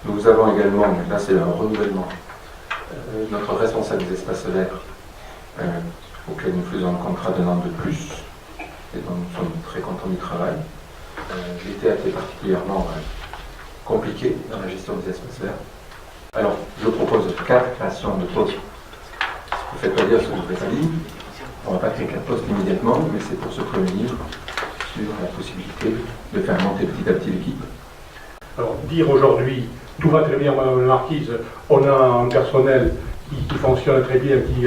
Nous avons également, là c'est un renouvellement, notre responsable des espaces verts, auquel nous faisons un contrat d'un an de plus, et dont nous sommes très contents du travail. L'été a été particulièrement compliqué dans la gestion des espaces verts. Alors, je propose 4 créations de postes. Vous ne faites pas dire ce que je vous ai pas dit. On ne va pas créer 4 postes immédiatement, mais c'est pour se prévenir sur la possibilité de faire monter petit à petit l'équipe. Alors, dire aujourd'hui, tout va très bien, Madame la Marquise, on a un personnel qui fonctionne très bien, qui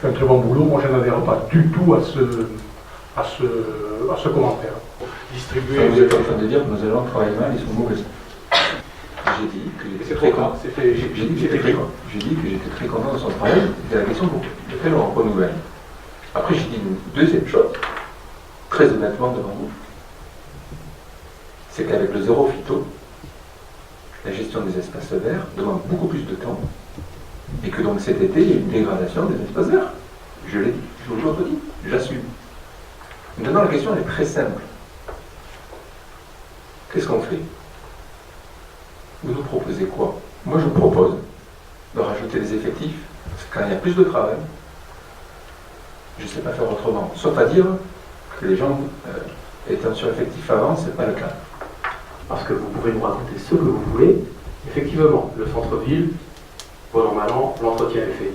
fait un très bon boulot, moi je n'adhère pas du tout à ce commentaire. Distribuer... Vous êtes en train de dire que nos agents travaillent mal, ils sont mauvais. J'ai dit que j'étais très content. J'ai dit que j'étais très content de son travail. C'était la question pour laquelle on renouvelle. Après, j'ai dit une deuxième chose, très honnêtement devant vous, c'est qu'avec le zéro phyto, la gestion des espaces verts demande beaucoup plus de temps, et que donc cet été, il y a une dégradation des espaces verts. Je l'ai dit, je vous le redis, j'assume. Maintenant, la question elle est très simple. Qu'est-ce qu'on fait? Vous nous proposez quoi? Moi, je vous propose de rajouter des effectifs, parce que quand il y a plus de travail, je ne sais pas faire autrement. Sauf à dire que les gens étant sur effectif avant, ce n'est pas le cas. Parce que vous pouvez nous raconter ce que vous voulez. Effectivement, le centre-ville, bon an, mal an, l'entretien est fait.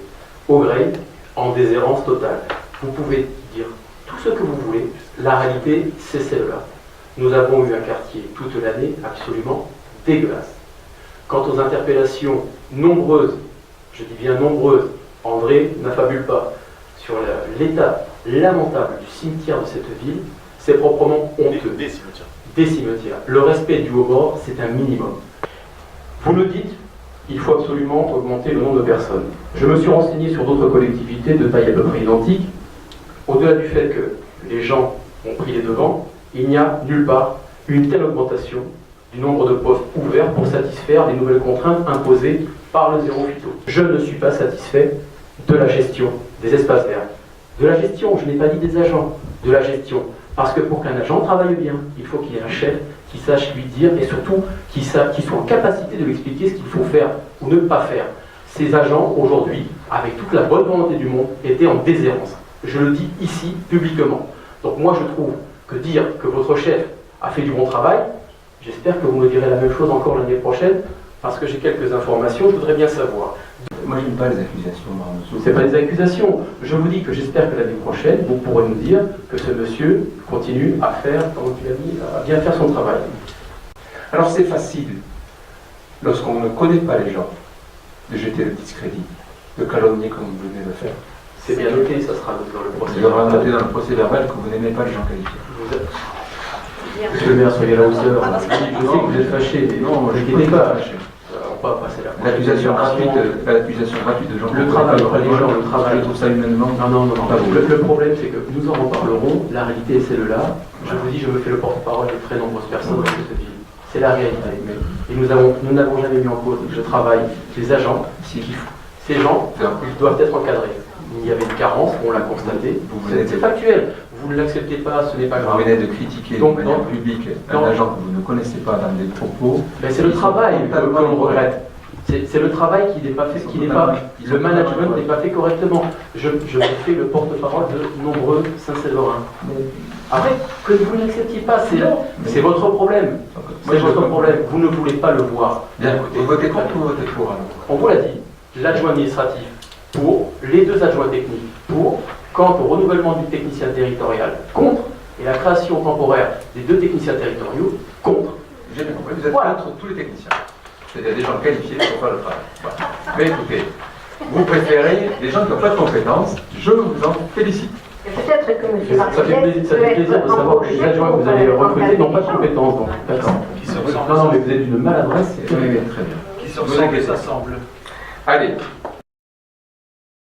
Au gré, en déshérence totale. Vous pouvez dire tout ce que vous voulez. La réalité, c'est celle-là. Nous avons eu un quartier toute l'année absolument dégueulasse. Quant aux interpellations nombreuses, je dis bien nombreuses, André n'affabule pas, sur l'état lamentable du cimetière de cette ville, c'est proprement honteux. Des cimetières. Le respect du haut-bord, c'est un minimum. Vous le dites, il faut absolument augmenter le nombre de personnes. Je me suis renseigné sur d'autres collectivités de taille à peu près identique. Au-delà du fait que les gens ont pris les devants, il n'y a nulle part une telle augmentation du nombre de postes ouverts pour satisfaire les nouvelles contraintes imposées par le zéro phyto. Je ne suis pas satisfait de la gestion des espaces verts. De la gestion, je n'ai pas dit des agents, de la gestion. Parce que pour qu'un agent travaille bien, il faut qu'il y ait un chef qui sache lui dire et surtout qui soit en capacité de lui expliquer ce qu'il faut faire ou ne pas faire. Ces agents, aujourd'hui, avec toute la bonne volonté du monde, étaient en déshérence. Je le dis ici, publiquement. Donc moi, je trouve que dire que votre chef a fait du bon travail, j'espère que vous me direz la même chose encore l'année prochaine, parce que j'ai quelques informations, je voudrais bien savoir. Moi, je n'aime pas les accusations, Marmoussou. Ce n'est pas des accusations. Je vous dis que j'espère que l'année prochaine, vous pourrez nous dire que ce monsieur continue à faire, comme tu l'as dit, à bien faire son travail. Alors, c'est facile, lorsqu'on ne connaît pas les gens, de jeter le discrédit, de calomnier comme vous venez de le faire. C'est bien noté, ça sera noté dans le procès Il y aura verbal. noté dans le procès verbal que vous n'aimez pas les gens qualifiés. Monsieur le maire, soyez à la hauteur. Je sais que vous êtes fâché, mais non, ne quittez pas. On va passer là. L'accusation gratuite de gens. Le travail, pas les gens, le travail. Je trouve ça humainement. Non. Le problème, c'est que nous en reparlerons. La réalité est celle-là. Je vous dis, je me fais le porte-parole de très nombreuses personnes dans cette ville. C'est la réalité. Et nous n'avons jamais mis en cause. Je travaille. Les agents, ces gens, ils doivent être encadrés. Il y avait une carence, on l'a constaté. C'est factuel. Vous ne l'acceptez pas, ce n'est pas grave. Vous venez de critiquer de manière publique un agent que vous ne connaissez pas dans des propos. Mais c'est le travail que l'on regrette. C'est le travail qui n'est pas fait, le management n'est pas fait correctement. Je me fais le porte-parole de nombreux Saint-Séverin. Après, que vous ne l'acceptiez pas, c'est votre problème. C'est votre problème. Vous ne voulez pas le voir. Bien, vous votez contre ou vous votez pour alors? On vous l'a dit, l'adjoint administratif pour, les deux adjoints techniques pour, quant au renouvellement du technicien territorial contre, et la création temporaire des deux techniciens territoriaux contre. J'ai bien compris, vous êtes contre tous les techniciens. C'est-à-dire des gens qualifiés pour faire le travail. Voilà. Mais écoutez, vous préférez des gens qui n'ont pas de compétences, je vous en félicite. Peut-être que M. Ça fait plaisir de savoir que les adjoints que vous allez recruter n'ont pas de compétences. Donc, d'accord. Non, mais vous êtes d'une maladresse. Oui, très bien. Qui se ressemble et s'assemble. Allez,